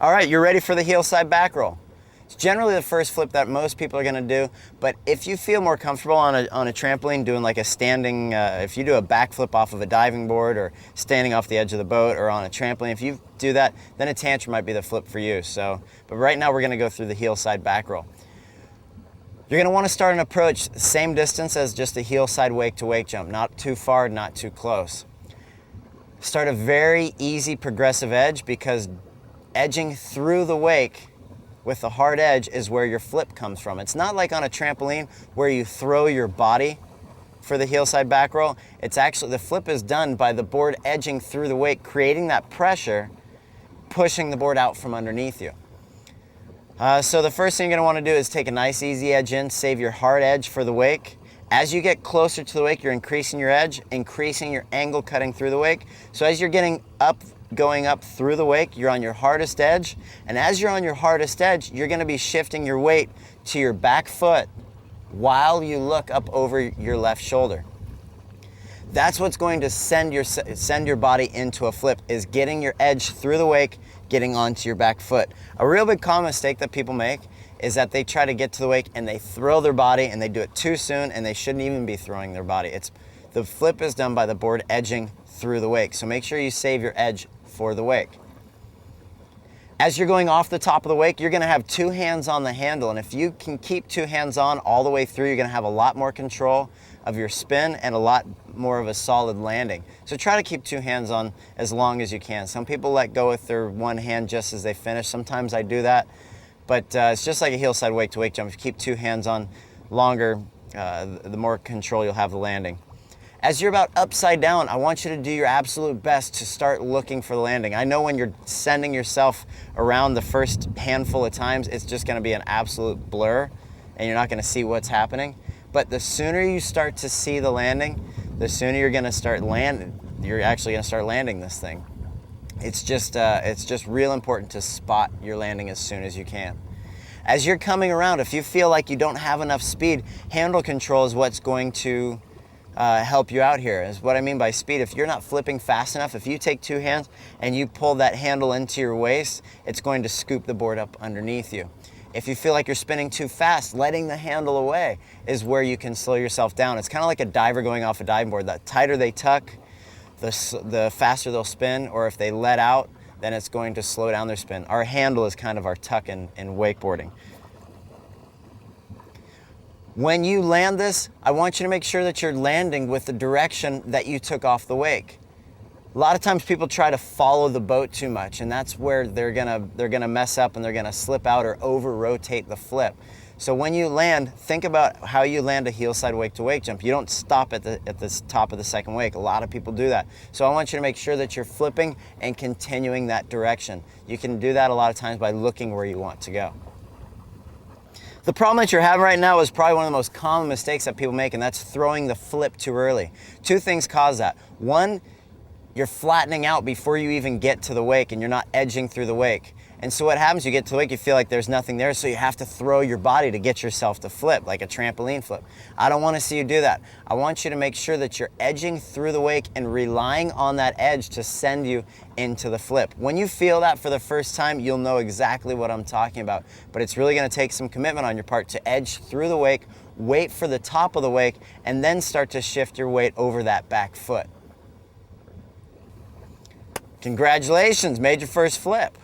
All right, you're ready for the Heelside Backroll. It's generally the first flip that most people are going to do, but if you feel more comfortable on a trampoline doing like a standing, if you do a backflip off of a diving board or standing off the edge of the boat or on a trampoline, if you do that, then a tantrum might be the flip for you. But right now we're going to go through the Heelside Backroll. You're going to want to start an approach same distance as just a Heelside wake to wake jump, not too far, not too close. Start a very easy progressive edge, because edging through the wake with the hard edge is where your flip comes from. It's not like on a trampoline where you throw your body for the Heelside Backroll. It's actually, the flip is done by the board edging through the wake, creating that pressure, pushing the board out from underneath you. So the first thing you're gonna wanna do is take a nice easy edge in, save your hard edge for the wake. As you get closer to the wake, you're increasing your edge, increasing your angle cutting through the wake. So as you're getting up, going up through the wake, you're on your hardest edge. And as you're on your hardest edge, you're gonna be shifting your weight to your back foot while you look up over your left shoulder. That's what's going to send your body into a flip, is getting your edge through the wake, getting onto your back foot. A real big common mistake that people make is that they try to get to the wake and they throw their body, and they do it too soon, and they shouldn't even be throwing their body. The flip is done by the board edging through the wake. So make sure you save your edge for the wake. As you're going off the top of the wake, you're gonna have two hands on the handle, and if you can keep two hands on all the way through, you're gonna have a lot more control of your spin and a lot more of a solid landing. So try to keep two hands on as long as you can. Some people let go with their one hand just as they finish. Sometimes I do that, but it's just like a Heelside wake to wake jump. If you keep two hands on longer, the more control you'll have the landing. As you're about upside down, I want you to do your absolute best to start looking for the landing. I know when you're sending yourself around the first handful of times, it's just gonna be an absolute blur and you're not gonna see what's happening. But the sooner you start to see the landing, the sooner you're gonna start landing. You're actually gonna start landing this thing. It's just real important to spot your landing as soon as you can. As you're coming around, if you feel like you don't have enough speed, handle control is what's going to help you out here. Is what I mean by speed. If you're not flipping fast enough, if you take two hands and you pull that handle into your waist, it's going to scoop the board up underneath you. If you feel like you're spinning too fast, letting the handle away is where you can slow yourself down. It's kind of like a diver going off a diving board. The tighter they tuck, the faster they'll spin, or if they let out, then it's going to slow down their spin. Our handle is kind of our tuck in wakeboarding. When you land this, I want you to make sure that you're landing with the direction that you took off the wake. A lot of times people try to follow the boat too much, and that's where they're gonna mess up and they're gonna slip out or over-rotate the flip. So when you land, think about how you land a Heelside wake to wake jump. You don't stop at the top of the second wake. A lot of people do that. So I want you to make sure that you're flipping and continuing that direction. You can do that a lot of times by looking where you want to go. The problem that you're having right now is probably one of the most common mistakes that people make, and that's throwing the flip too early. Two things cause that. One, you're flattening out before you even get to the wake, and you're not edging through the wake. And so what happens, you get to the wake, you feel like there's nothing there, so you have to throw your body to get yourself to flip, like a trampoline flip. I don't want to see you do that. I want you to make sure that you're edging through the wake and relying on that edge to send you into the flip. When you feel that for the first time, you'll know exactly what I'm talking about. But it's really going to take some commitment on your part to edge through the wake, wait for the top of the wake, and then start to shift your weight over that back foot. Congratulations, made your first flip.